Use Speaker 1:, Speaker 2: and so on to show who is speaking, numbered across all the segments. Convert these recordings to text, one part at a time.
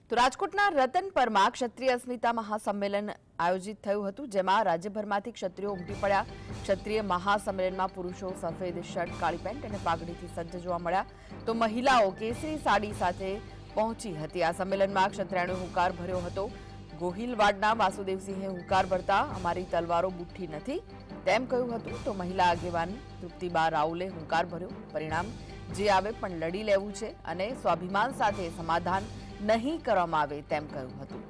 Speaker 1: તો રાજકોટના રતનપરમાં ક્ષત્રિય અસ્મિતા મહાસંમેલન આયોજિત થયું હતું, જેમાં રાજ્યભરમાંથી ક્ષત્રિયો ઉમટી પડ્યા। ક્ષત્રિય મહાસંમેલનમાં પુરુષો સફેદ શર્ટ, કાળી પેન્ટ અને પાઘડીથી સજ્જ જોવા મળ્યા, તો મહિલાઓ કેસરી સાડી સાથે પહોંચી હતી। આ સંમેલનમાં ક્ષત્રિયોએ હુંકાર ભર્યો હતો। ગોહિલવાડના વાસુદેવસિંહે હુંકાર ભરતા અમારી તલવારો બુઠ્ઠી નથી તેમ કહ્યું હતું, તો મહિલા આગેવાન તૃપ્તિબા રાઉલે હુંકાર ભર્યો। પરિણામ જે આવે પણ લડી લેવું છે અને સ્વાભિમાન સાથે સમાધાન નહીં કરવામાં આવે તેમ કહ્યું હતું।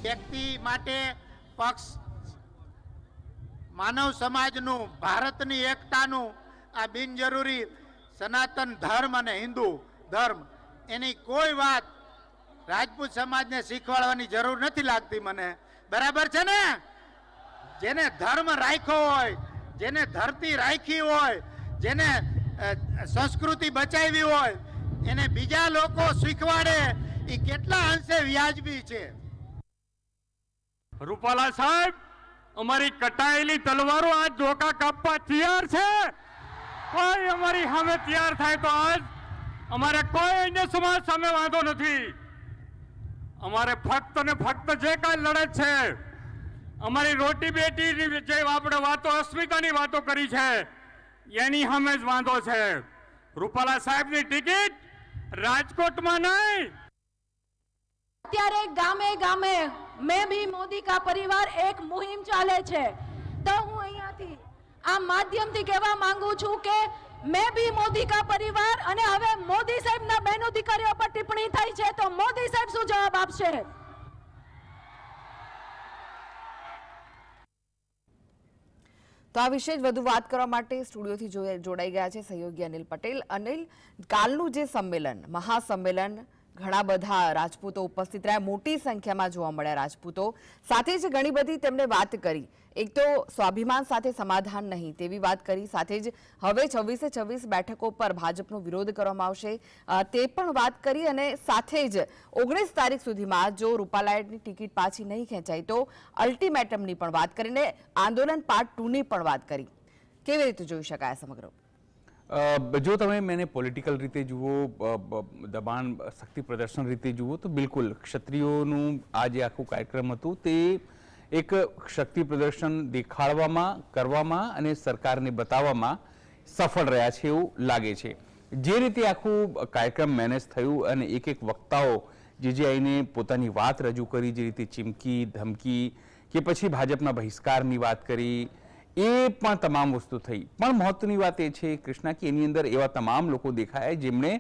Speaker 2: વ્યક્તિ માટે પક્ષ માનવ સમાજનું, ભારતની એકતાનું આ બિનજરૂરી સનાતન ધર્મ અને હિન્દુ ધર્મ એની કોઈ વાત રાજપૂત સમાજને શીખવાડવાની જરૂર નથી લાગતી મને, બરાબર છે ને? જેને ધર્મ રાખ્યો હોય, જેને ધરતી રાખી હોય, જેને સંસ્કૃતિ બચાવી હોય, એને બીજા લોકો શીખવાડે એ કેટલા અંશે વ્યાજબી છે।
Speaker 3: રૂપાલા સાહેબ, અમારી કટાયેલી તલવારો આજ ધોકા કાપવા તૈયાર છે। કોઈ અમારી સામે તૈયાર થાય તો આજ અમારે કોઈ અન્ય સમાજ સામે વાંધો નથી। અમારે ફક્ત ને ફક્ત જે કાંઈ લડત છે, અમારી રોટી બેટી જે આપણે વાતો, અસ્મિતાની વાતો કરી છે, એની સામે જ વાંધો છે। રૂપાલા સાહેબની ટિકિટ રાજકોટમાં નહીં,
Speaker 4: અત્યારે ગામે ગામે મેં ભી મોદી કા પરિવાર એક મુહિમ ચાલે છે। તો હું અહીંયાથી આ માધ્યમથી કહેવા માંગુ છું કે મેં ભી મોદી કા પરિવાર, અને હવે મોદી સાહેબના બહેનો દીકરીઓ પર ટિપ્પણી થઈ છે તો મોદી સાહેબ શું જવાબ આપશે?
Speaker 1: તો આ વિશે જ વધુ વાત કરવા માટે સ્ટુડિયોથી જોડાઈ ગયા છે સહયોગી અનિલ પટેલ। અનિલ, કાલનું જે સંમેલન, મહાસંમેલન, ઘણા બધા રાજપૂતો ઉપસ્થિત રહ્યા, મોટી સંખ્યામાં જોવા મળ્યા રાજપૂતો, સાથે જ ઘણી બધી તેમણે વાત કરી। એક તો સ્વાભિમાન સાથે સમાધાન નહીં તેવી વાત કરી, સાથે જ હવે 26 બેઠકો પર ભાજપનો વિરોધ કરવામાં આવશે તે પણ વાત કરી, અને સાથે જ 19 તારીખ સુધીમાં જો રૂપાલાની ટિકિટ પાછી નહીં ખેંચાય તો અલ્ટિમેટમની પણ વાત કરીને આંદોલન પાર્ટ 2ની પણ વાત કરી। કેવી રીતે જોઈ શકાય સમગ્ર?
Speaker 5: જો તમે મેને પોલિટિકલ રીતે જુઓ, દબાણ શક્તિ પ્રદર્શન રીતે જુઓ તો બિલકુલ ક્ષત્રિયોનું આ જે આખું કાર્યક્રમ હતું તે એક શક્તિ પ્રદર્શન દેખાડવામાં, કરવામાં અને સરકારને બતાવવામાં સફળ રહ્યા છે એવું લાગે છે। જે રીતે આખું કાર્યક્રમ મેનેજ થયું અને એક એક વક્તાઓ જે આવીને પોતાની વાત રજૂ કરી, જે રીતે ચીમકી, ધમકી કે પછી ભાજપના બહિષ્કારની વાત કરી, એ પણ તમામ વસ્તુ થઈ। પણ મહત્વની વાત એ છે કૃષ્ણા કે એની અંદર એવા તમામ લોકો દેખાયા જેમણે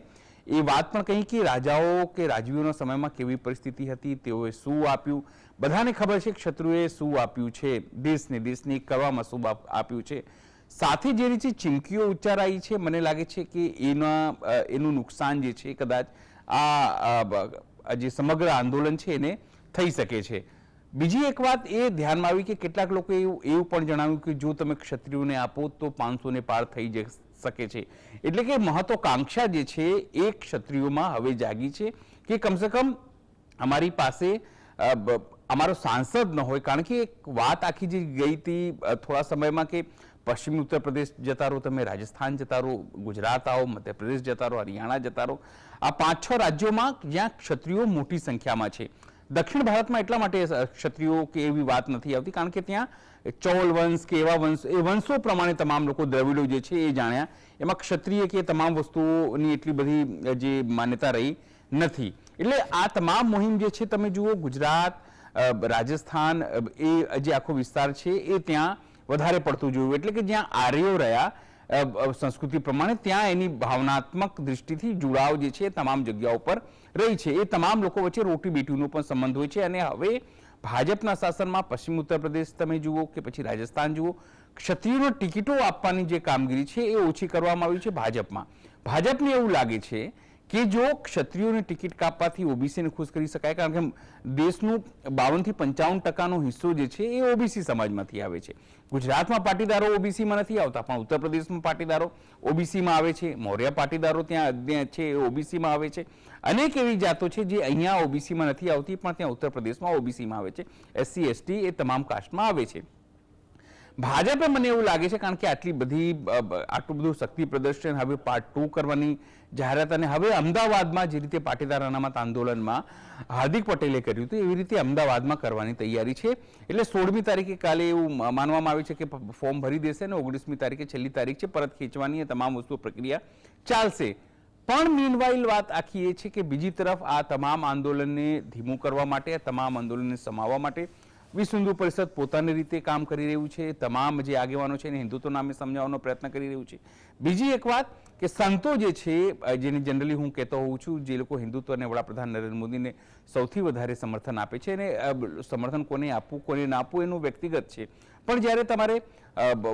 Speaker 5: એ વાત પણ કહી કે રાજાઓ કે રાજવીઓના સમયમાં કેવી પરિસ્થિતિ હતી, તેઓએ શું આપ્યું, બધાને ખબર છે ક્ષત્રિયોએ શું આપ્યું છે, દેશને કરવામાં શું આપ્યું છે। સાથે જે રીતે ચીમકીઓ ઉચ્ચારાઈ છે, મને લાગે છે કે એનું નુકસાન જે છે કદાચ આ જે સમગ્ર આંદોલન છે એને થઈ શકે છે। બીજી એક વાત એ ધ્યાનમાં આવી કે કેટલાક લોકોએ એવું પણ જણાવ્યું કે જો તમે ક્ષત્રિયોને આપો તો 500 ને પાર થઈ શકે છે। એટલે કે મહત્વાકાંક્ષા જે છે એ ક્ષત્રિયોમાં હવે જાગી છે કે કમસે કમ અમારી પાસે અમારો સાંસદ ન હોય, કારણ કે એક વાત આખી જે ગઈ હતી થોડા સમયમાં કે પશ્ચિમી ઉત્તર પ્રદેશ જતા રહો, તમે રાજસ્થાન જતા રહો, ગુજરાત આવો, મધ્યપ્રદેશ જતા રહો, હરિયાણા જતા રહો, આ 5-6 રાજ્યોમાં જ્યાં ક્ષત્રિયો મોટી સંખ્યામાં છે। દક્ષિણ ભારતમાં એટલા માટે ક્ષત્રિયો કે એવી વાત નથી આવતી કારણ કે ત્યાં ચોલ વંશ કે એવા વંશો પ્રમાણે તમામ લોકો દ્રવિડો જે છે એ જાણ્યા, એમાં ક્ષત્રિય કે તમામ વસ્તુઓની એટલી બધી જે માન્યતા રહી નથી। એટલે આ તમામ મુહિમ જે છે તમે જુઓ, ગુજરાત, રાજસ્થાન, એ જે આખો વિસ્તાર છે એ ત્યાં વધારે પડતું જોયું। એટલે કે જ્યાં આર્યો રહ્યા સંસ્કૃતિ પ્રમાણે, ત્યાં એની ભાવનાત્મક દૃષ્ટિથી જોડાવ જે છે તમામ જગ્યાઓ પર રહી છે। એ તમામ લોકો વચ્ચે રોટી બેટીનો પણ સંબંધ હોય છે। અને હવે ભાજપના શાસનમાં પશ્ચિમ ઉત્તર પ્રદેશ તમે જુઓ કે પછી રાજસ્થાન જુઓ, ક્ષત્રિયોને ટિકિટો આપવાની જે કામગીરી છે એ ઓછી કરવામાં આવી છે ભાજપમાં। ભાજપને એવું લાગે છે કે જો ક્ષત્રિયોને ટિકિટ કાપવાથી ઓબીસીને ખુશ કરી શકાય, કારણ કે દેશનું 52 થી 55% હિસ્સો જે છે એ ઓબીસી સમાજમાંથી આવે છે. ગુજરાતમાં પાટીદારો ઓબીસીમાં નથી આવતા, પણ ઉત્તર પ્રદેશમાં પાટીદારો ઓબીસીમાં આવે છે, મૌર્ય પાટીદારો ત્યાં છે એ ઓબીસીમાં આવે છે. અનેક એવી જાતો છે જે અહીંયા ઓબીસીમાં નથી આવતી, પણ ત્યાં ઉત્તર પ્રદેશમાં ઓબીસીમાં આવે છે. એસસી એસટી એ તમામ કાસ્ટમાં આવે છે. ભાજપે મને એવું લાગે છે, કારણ કે આટલું બધું શક્તિ પ્રદર્શન હવે પાર્ટ 2 કરવાની જાહેરાત, અને હવે અમદાવાદમાં જે રીતે પાટીદાર અનામત આંદોલનમાં હાર્દિક પટેલે કર્યું હતું એવી રીતે અમદાવાદમાં કરવાની તૈયારી છે. એટલે 16મી તારીખે કાલે એવું માનવામાં આવે છે કે ફોર્મ ભરી દેશે અને 19મી તારીખે છેલ્લી તારીખ છે પરત ખેંચવાની, એ તમામ વસ્તુ પ્રક્રિયા ચાલશે. પણ મીનવાઇલ વાત આખી એ છે કે બીજી તરફ આ તમામ આંદોલનને ધીમું કરવા માટે, આ તમામ આંદોલનને સમાવવા માટે વિશ્વ હિન્દુ પરિષદ પોતાની રીતે કામ કરી રહ્યું છે. તમામ જે આગેવાનો છે એને હિન્દુત્વ નામે સમજાવવાનો પ્રયત્ન કરી રહ્યું છે. બીજી એક વાત કે સંતો જે છે, જેને જનરલી હું કહેતો હોઉં છું, જે લોકો હિન્દુત્વ અને વડાપ્રધાન નરેન્દ્ર મોદીને સૌથી વધારે સમર્થન આપે છે, અને સમર્થન કોને આપવું કોને ના આપવું એનું વ્યક્તિગત છે, પણ જ્યારે તમારે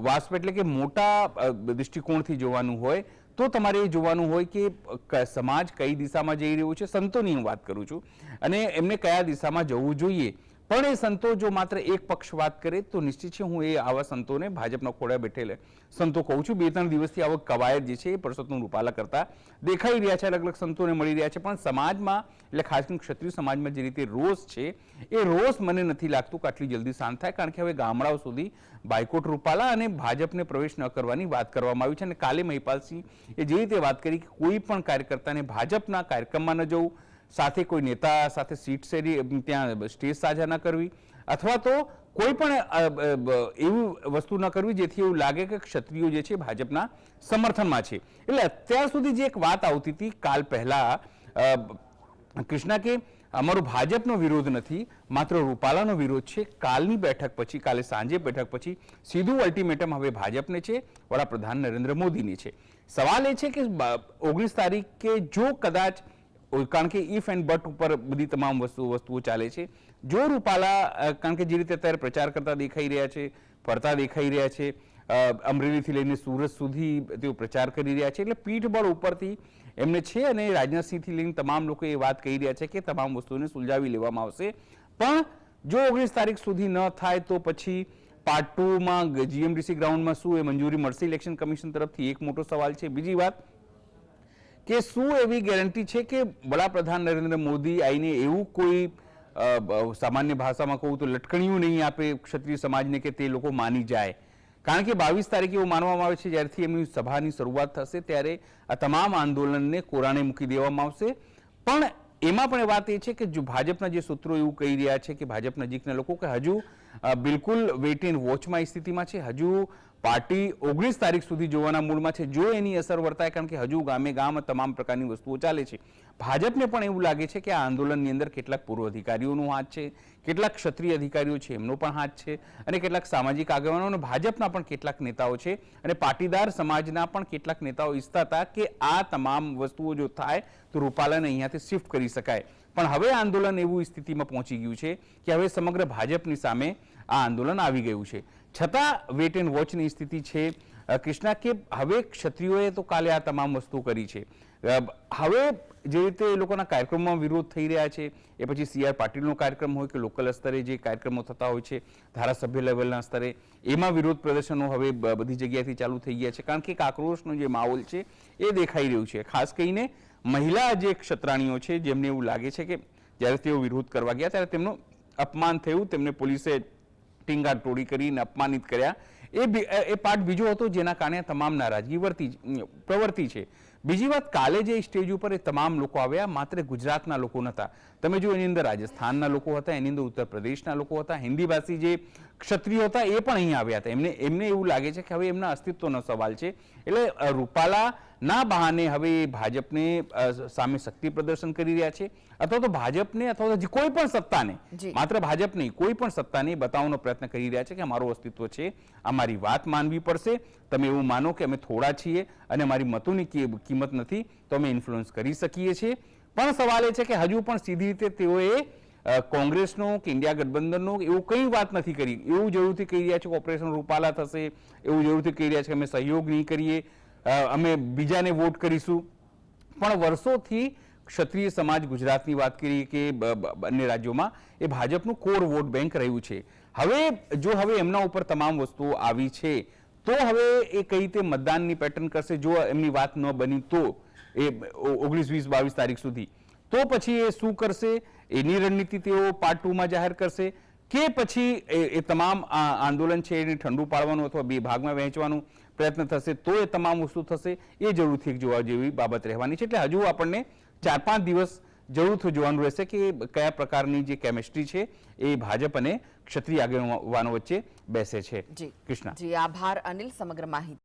Speaker 5: વાસ્પ એટલે કે મોટા દૃષ્ટિકોણથી જોવાનું હોય તો તમારે એ જોવાનું હોય કે સમાજ કઈ દિશામાં જઈ રહ્યું છે. સંતોની હું વાત કરું છું, અને એમને કયા દિશામાં જવું જોઈએ. પણ એ સંતો જો માત્ર એક પક્ષ વાત કરે તો નિશ્ચિત છે હું એ આવા સંતોને ભાજપના ખોળે બેઠેલે સંતો કહું છું. 2-3 દિવસથી આવા કવાયત જે છે એ પરસોત્તમ રૂપાલા કરતા દેખાઈ રહ્યા છે, અલગ અલગ સંતોને મળી રહ્યા છે. પણ સમાજમાં, એટલે ખાસ કરીને ક્ષત્રિય સમાજમાં જે રીતે રોષ છે એ રોષ મને નથી લાગતું કે આટલી જલ્દી શાંત થાય, કારણ કે હવે ગામડાઓ સુધી બાયકોટ રૂપાલા અને ભાજપને પ્રવેશ ન કરવાની વાત કરવામાં આવી છે. અને કાલે મહિપાલસિંહ એ જે રીતે વાત કરી કે કોઈ પણ કાર્યકર્તાને ભાજપના કાર્યક્રમમાં ન જવું, સાથે કોઈ નેતા સાથે સીટ શેરી ત્યાં સ્ટેજ સાજા ન કરવી, અથવા તો કોઈ પણ એવી વસ્તુ ન કરવી જેથી એવું લાગે કે ક્ષત્રિયો જે છે ભાજપના સમર્થનમાં છે. એટલે અત્યાર સુધી જે એક વાત આવતી હતી કાલ પહેલા કૃષ્ણા, કે અમારો ભાજપનો વિરોધ નથી, માત્ર રૂપાલાનો વિરોધ છે. કાલની બેઠક પછી, કાલે સાંજે બેઠક પછી સીધું અલ્ટિમેટમ હવે ભાજપને છે, વડાપ્રધાન નરેન્દ્ર મોદીની છે. સવાલ એ છે કે 19 તારીખે જો કદાચ, કારણ કે ઇફ એન્ડ બટ ઉપર બધી તમામ વસ્તુઓ ચાલે છે, જો રૂપાલા, કારણ કે જે રીતે અત્યારે પ્રચાર કરતા દેખાઈ રહ્યા છે, ફરતા દેખાઈ રહ્યા છે, અમરેલીથી લઈને સુરત સુધી તેઓ પ્રચાર કરી રહ્યા છે, એટલે પીઠબળ ઉપરથી એમને છે. અને રાજનાથસિંહથી લઈને તમામ લોકો એ વાત કહી રહ્યા છે કે તમામ વસ્તુઓને સુલઝાવી લેવામાં આવશે. પણ જો 19 તારીખ સુધી ન થાય તો પછી પાર્ટ 2માં જીએમડીસી ગ્રાઉન્ડમાં શું એ મંજૂરી મળશે ઇલેક્શન કમિશન તરફથી, એક મોટો સવાલ છે. બીજી વાત કે શું એવી ગેરંટી છે કે વડાપ્રધાન નરેન્દ્ર મોદી આવીને એવું કોઈ સામાન્ય ભાષામાં કહું તો લટકણીયું નહીં આપે ક્ષત્રિય સમાજને કે તે લોકો માની જાય. કારણ કે 22 તારીખે એવું માનવામાં આવે છે જ્યારથી એમની સભાની શરૂઆત થશે ત્યારે આ તમામ આંદોલનને કોરાણે મૂકી દેવામાં આવશે. પણ એમાં પણ વાત એ છે કે જો ભાજપના જે સૂત્રો એવું કહી રહ્યા છે કે ભાજપ નજીકના લોકો કે હજુ બિલકુલ વેઇટ એન્ડ વોચમાં સ્થિતિમાં છે, હજુ પાર્ટી 19 તારીખ સુધી જોવાના મૂડમાં છે, જો એની અસર વર્તાય, કારણ કે હજુ ગામે ગામ તમામ પ્રકારની વસ્તુઓ ચાલે છે. ભાજપને પણ એવું લાગે છે કે આ આંદોલનની અંદર કેટલાક પૂર્વ અધિકારીઓનો હાથ છે, કેટલાક ક્ષત્રિય અધિકારીઓ છે એમનો પણ હાથ છે, અને કેટલાક સામાજિક આગેવાનો અને ભાજપના પણ કેટલાક નેતાઓ છે, અને પાટીદાર સમાજના પણ કેટલાક નેતાઓ ઈચ્છતા હતા કે આ તમામ વસ્તુઓ જો થાય તો રૂપાલાને અહીંયાથી શિફ્ટ કરી શકાય. પણ હવે આંદોલન એવું સ્થિતિમાં પહોંચી ગયું છે કે હવે સમગ્ર ભાજપની સામે આ આંદોલન આવી ગયું છે. છતાં વેટ એન્ડ વોચની સ્થિતિ છે કૃષ્ણા, કે હવે ક્ષત્રિયોએ તો કાલે આ તમામ વસ્તુ કરી છે. હવે જે રીતે એ લોકોના કાર્યક્રમોમાં વિરોધ થઈ રહ્યા છે, એ પછી CR પાટીલનો કાર્યક્રમ હોય કે લોકલ સ્તરે જે કાર્યક્રમો થતા હોય છે, ધારાસભ્ય લેવલના સ્તરે, એમાં વિરોધ પ્રદર્શનો હવે બધી જગ્યાએથી ચાલુ થઈ ગયા છે. કારણ કે એક આક્રોશનો જે માહોલ છે એ દેખાઈ રહ્યું છે. ખાસ કરીને મહિલા જે ક્ષત્રાણીઓ છે જેમને એવું લાગે છે કે જ્યારે તેઓ વિરોધ કરવા ગયા ત્યારે તેમનું અપમાન થયું, તેમને પોલીસે ટીંગાટોળી કરીને અપમાનિત કર્યા. એ પાઠ બીજો હતો જેના કારણે તમામ નારાજગી પ્રવર્તી છે. બીજી વાત, કાલે જે સ્ટેજ ઉપર એ તમામ લોકો આવ્યા માત્ર ગુજરાતના લોકો નહોતા. તમે જો એની અંદર રાજસ્થાનના લોકો હતા, એની અંદર ઉત્તર પ્રદેશના લોકો હતા, હિન્દી ભાષી જે ક્ષત્રિયો હતા એ પણ અહીં આવ્યા હતા. એમને એવું લાગે છે કે હવે એમના અસ્તિત્વનો સવાલ છે. એટલે રૂપાલા ના બહાને હવે ભાજપને સામે શક્તિ પ્રદર્શન કરી રહ્યા છે, અથવા તો ભાજપને અથવા તો કોઈ પણ સત્તાને, માત્ર ભાજપ નહીં કોઈ પણ સત્તાને બતાવવાનો પ્રયત્ન કરી રહ્યા છે કે અમારું અસ્તિત્વ છે, અમારી વાત માનવી પડશે, તમે એવું માનો કે અમે થોડા છીએ અને અમારી મતોની કિંમત નથી તો અમે ઇન્ફ્લુઅન્સ કરી શકીએ છીએ. પણ સવાલ એ છે કે હજુ પણ સીધી રીતે તેઓએ કોંગ્રેસનો કે ઇન્ડિયા ગઠબંધનનો એવું કંઈ વાત નથી કરી. એવું જરૂરથી કહી રહ્યા છે કે ઓપરેશન રૂપાલા થશે, એવું જરૂરથી કહી રહ્યા છે કે અમે સહયોગ નહીં કરીએ, અમે બીજાને વોટ કરીશું. પણ વર્ષોથી ક્ષત્રિય સમાજ, ગુજરાતની વાત કરીએ કે અન્ય રાજ્યોમાં, એ ભાજપનું કોર વોટ બેંક રહ્યું છે. હવે એમના ઉપર તમામ વસ્તુઓ આવી છે તો હવે એ કઈ રીતે મતદાનની પેટર્ન કરશે, જો એમની વાત ન બની તો એ 19, 20, 22 તારીખ સુધી, તો પછી એ શું કરશે, એની રણનીતિ તેઓ પાર્ટ 2 માં જાહેર કરશે કે પછી એ તમામ આંદોલન છે એને ઠંડુ પાડવાનું અથવા બે ભાગમાં વહેંચવાનું પ્રયત્ન થશે, તો એ તમામ વસ્તુ થશે. એ જરૂરથી એક જોવા જેવી બાબત રહેવાની છે. એટલે હજુ આપણને 4-5 દિવસ જરૂરથી જોવાનું રહેશે કે કયા પ્રકારની જે કેમિસ્ટ્રી છે એ ભાજપ અને ક્ષત્રિય આગેવાનો વચ્ચે બેસે છે.
Speaker 1: જી
Speaker 5: કૃષ્ણા.
Speaker 1: જી, આભાર અનિલ સમગ્ર માહિતી